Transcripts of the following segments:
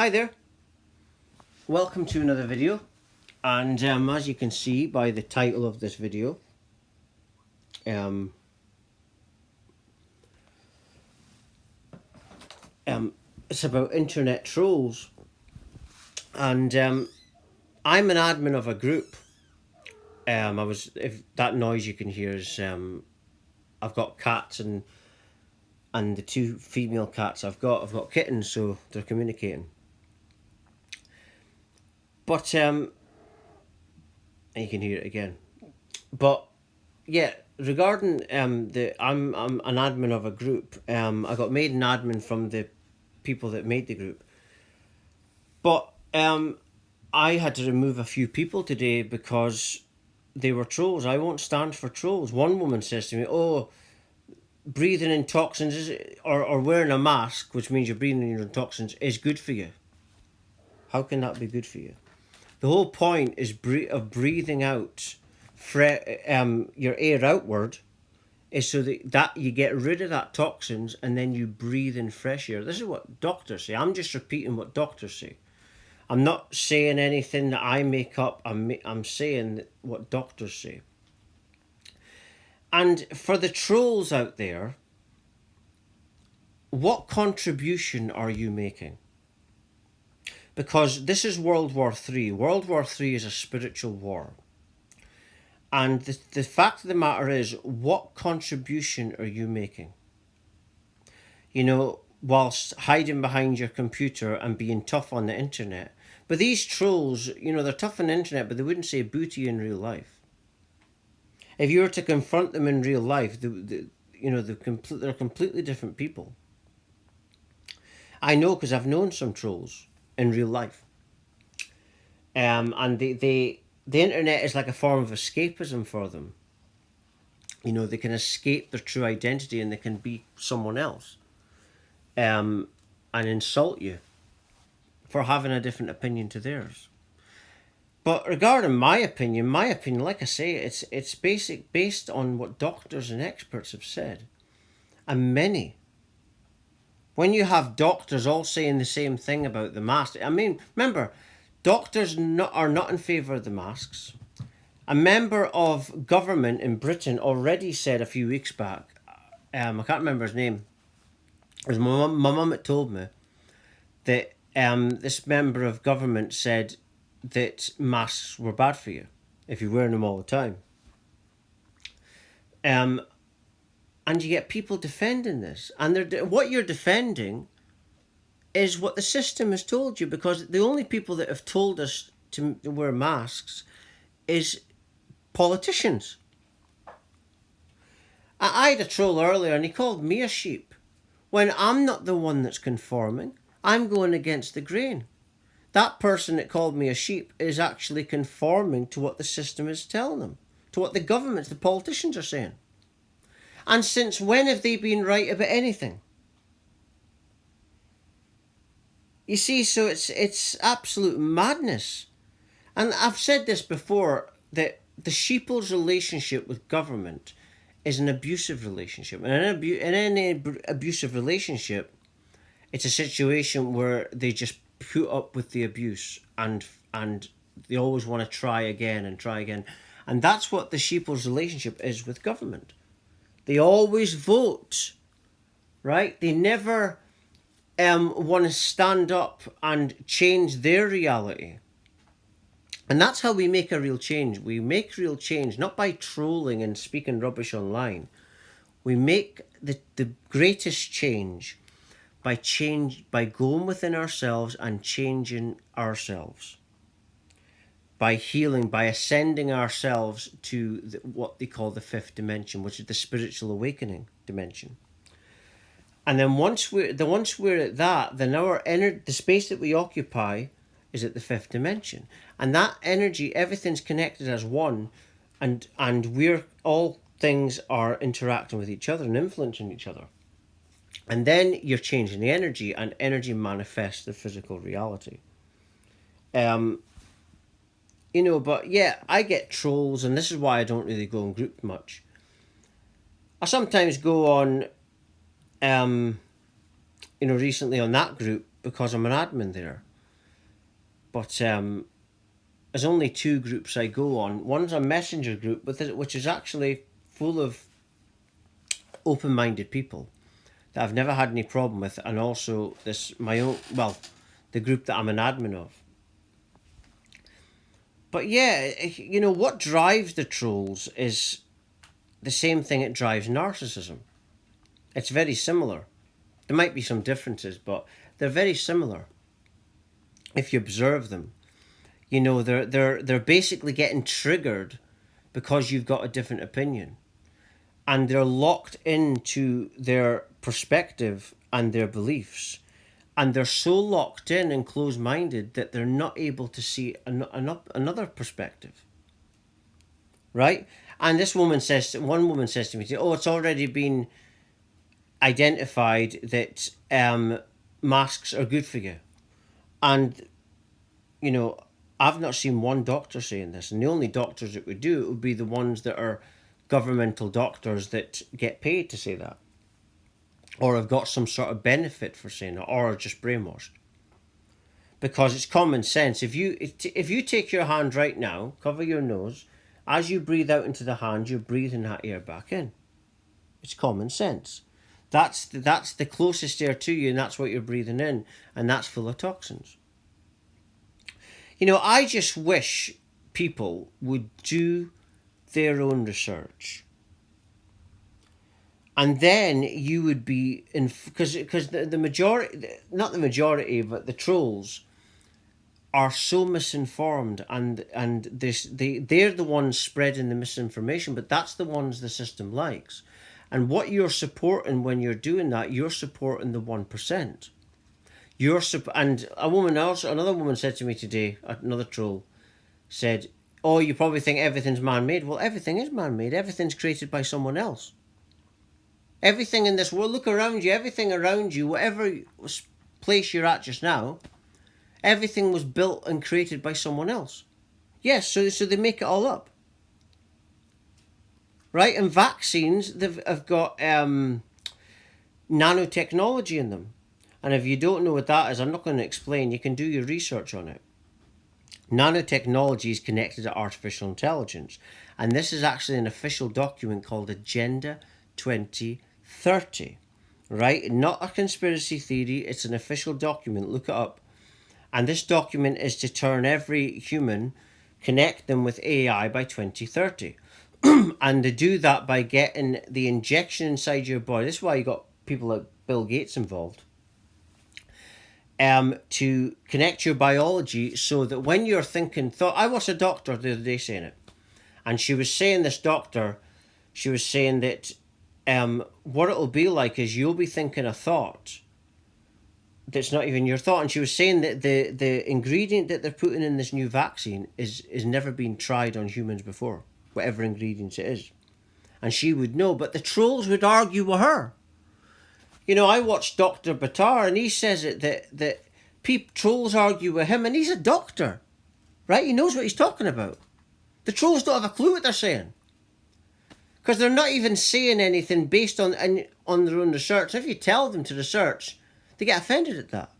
Hi there, welcome to another video, and as you can see by the title of this video, um, it's about internet trolls. And I'm an admin of a group. If that noise you can hear is I've got cats, and the two female cats I've got kittens, so they're communicating. But and you can hear it again. But yeah, regarding I'm an admin of a group. I got made an admin from the people that made the group. But I had to remove a few people today because they were trolls. I won't stand for trolls. One woman says to me, "Oh, breathing in toxins or wearing a mask, which means you're breathing in your toxins, is good for you." How can that be good for you? The whole point is of breathing out your air outward is so that you get rid of that toxins and then you breathe in fresh air. This is what doctors say. I'm just repeating what doctors say. I'm not saying anything that I make up. I'm saying what doctors say. And for the trolls out there, what contribution are you making? Because this is World War III. World War III is a spiritual war. And the fact of the matter is, what contribution are you making? You know, whilst hiding behind your computer and being tough on the internet. But these trolls, they're tough on the internet, but they wouldn't say booty in real life. If you were to confront them in real life, they're completely different people. I know because I've known some trolls in real life. And the internet is like a form of escapism for them. They can escape their true identity and they can be someone else. And insult you for having a different opinion to theirs. But regarding my opinion, like I say, it's based on what doctors and experts have said. And many. When you have doctors all saying the same thing about the mask, I mean, remember, doctors are not in favour of the masks. A member of government in Britain already said a few weeks back, I can't remember his name, it was my mum that told me, that this member of government said that masks were bad for you if you're wearing them all the time. And you get people defending this, and what you're defending is what the system has told you, because the only people that have told us to wear masks is politicians. I had a troll earlier and he called me a sheep when I'm not the one that's conforming. I'm going against the grain. That person that called me a sheep is actually conforming to what the system is telling them, to what the governments, the politicians are saying. And since when have they been right about anything? You see, so it's absolute madness. And I've said this before, that the sheeple's relationship with government is an abusive relationship. And in any abusive relationship, it's a situation where they just put up with the abuse and they always want to try again and try again. And that's what the sheeple's relationship is with government. They always vote, right? They never want to stand up and change their reality. And that's how we make a real change. We make real change not by trolling and speaking rubbish online. We make the greatest change by going within ourselves and changing ourselves. By healing, by ascending ourselves to what they call the fifth dimension, which is the spiritual awakening dimension. And then once we're at that, then the space that we occupy is at the fifth dimension. And that energy, everything's connected as one, and all things are interacting with each other and influencing each other. And then you're changing the energy, and energy manifests the physical reality. But yeah, I get trolls, and this is why I don't really go in groups much. I sometimes go on, recently on that group because I'm an admin there. But there's only two groups I go on. One's a messenger group, which is actually full of open-minded people that I've never had any problem with, and also this my own, well, the group that I'm an admin of. But yeah, what drives the trolls is the same thing it drives narcissism. It's very similar. There might be some differences, but they're very similar if you observe them. They're basically getting triggered because you've got a different opinion, and they're locked into their perspective and their beliefs, and they're so locked in and closed-minded that they're not able to see another perspective, right? And one woman says to me, "Oh, it's already been identified that masks are good for you," and you know, I've not seen one doctor saying this, and the only doctors that would do it would be the ones that are governmental doctors that get paid to say that, or have got some sort of benefit for saying it, or are just brainwashed. Because it's common sense. If you take your hand right now, cover your nose, as you breathe out into the hand, you're breathing that air back in. It's common sense. That's the closest air to you, and that's what you're breathing in, and that's full of toxins. I just wish people would do their own research. And then you would be in, because the majority, not the majority, but the trolls are so misinformed, and they're the ones spreading the misinformation, but that's the ones the system likes. And what you're supporting when you're doing that, you're supporting the 1%. And another woman said to me today, another troll said, "Oh, you probably think everything's man-made." Well, everything is man-made. Everything's created by someone else. Everything in this world, look around you, everything around you, whatever place you're at just now, everything was built and created by someone else. Yes, so they make it all up. Right? And vaccines, have got nanotechnology in them. And if you don't know what that is, I'm not going to explain. You can do your research on it. Nanotechnology is connected to artificial intelligence. And this is actually an official document called Agenda 2030. Right? Not a conspiracy theory. It's an official document. Look it up. And this document is to turn every human, connect them with AI by 2030. And they do that by getting the injection inside your body. This is why you got people like Bill Gates involved. To connect your biology so that when you're thinking I watched a doctor the other day saying it, and she was saying that what it'll be like is you'll be thinking a thought that's not even your thought, and she was saying that the ingredient that they're putting in this new vaccine is never been tried on humans before, whatever ingredients it is, and she would know, but the trolls would argue with her. I watched Dr. Buttar, and he says that trolls argue with him, and he's a doctor, right? He knows what he's talking about. The trolls don't have a clue what they're saying, because they're not even saying anything based on their own research. If you tell them to research, they get offended at that.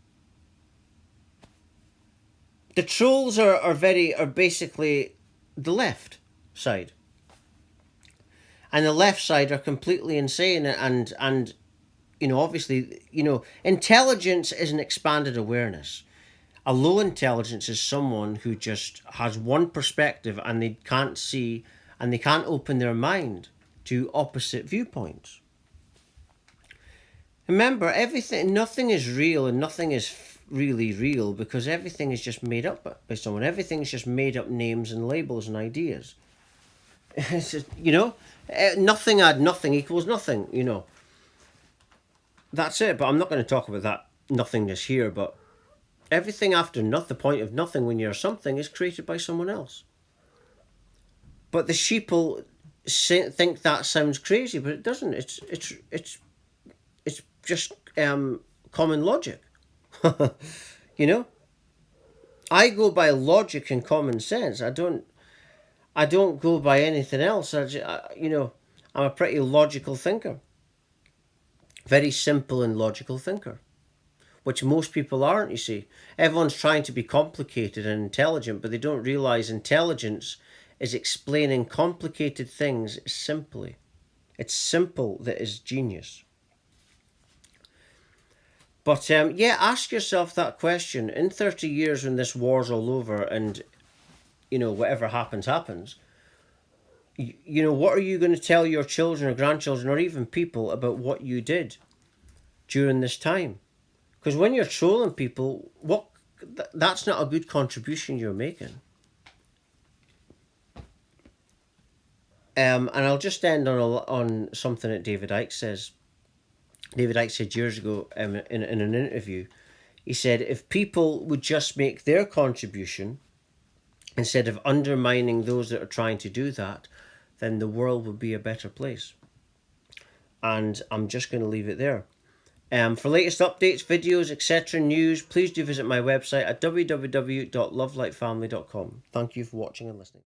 The trolls are basically the left side, and the left side are completely insane, and obviously, intelligence is an expanded awareness. A low intelligence is someone who just has one perspective, and they can't see, and they can't open their mind to opposite viewpoints. Remember, nothing is real, and nothing is really real, because everything is just made up by someone. Everything is just made up names and labels and ideas. It's just, nothing add nothing equals nothing, That's it, but I'm not going to talk about that nothingness here, but everything after the point of nothing when you're something is created by someone else. But the sheeple think that sounds crazy, but it doesn't. It's just common logic. I go by logic and common sense. I don't go by anything else. I'm a pretty logical thinker. Very simple and logical thinker. which most people aren't, you see. Everyone's trying to be complicated and intelligent, but they don't realize intelligence is explaining complicated things simply. It's simple that is genius. But yeah, ask yourself that question. In 30 years, when this war's all over and, whatever happens, happens, what are you going to tell your children or grandchildren or even people about what you did during this time? Because when you're trolling people, that's not a good contribution you're making. And I'll just end on something that David Icke says. David Icke said years ago in an interview, he said, if people would just make their contribution instead of undermining those that are trying to do that, then the world would be a better place. And I'm just going to leave it there. For latest updates, videos, etc., news, please do visit my website at www.lovelightfamily.com. Thank you for watching and listening.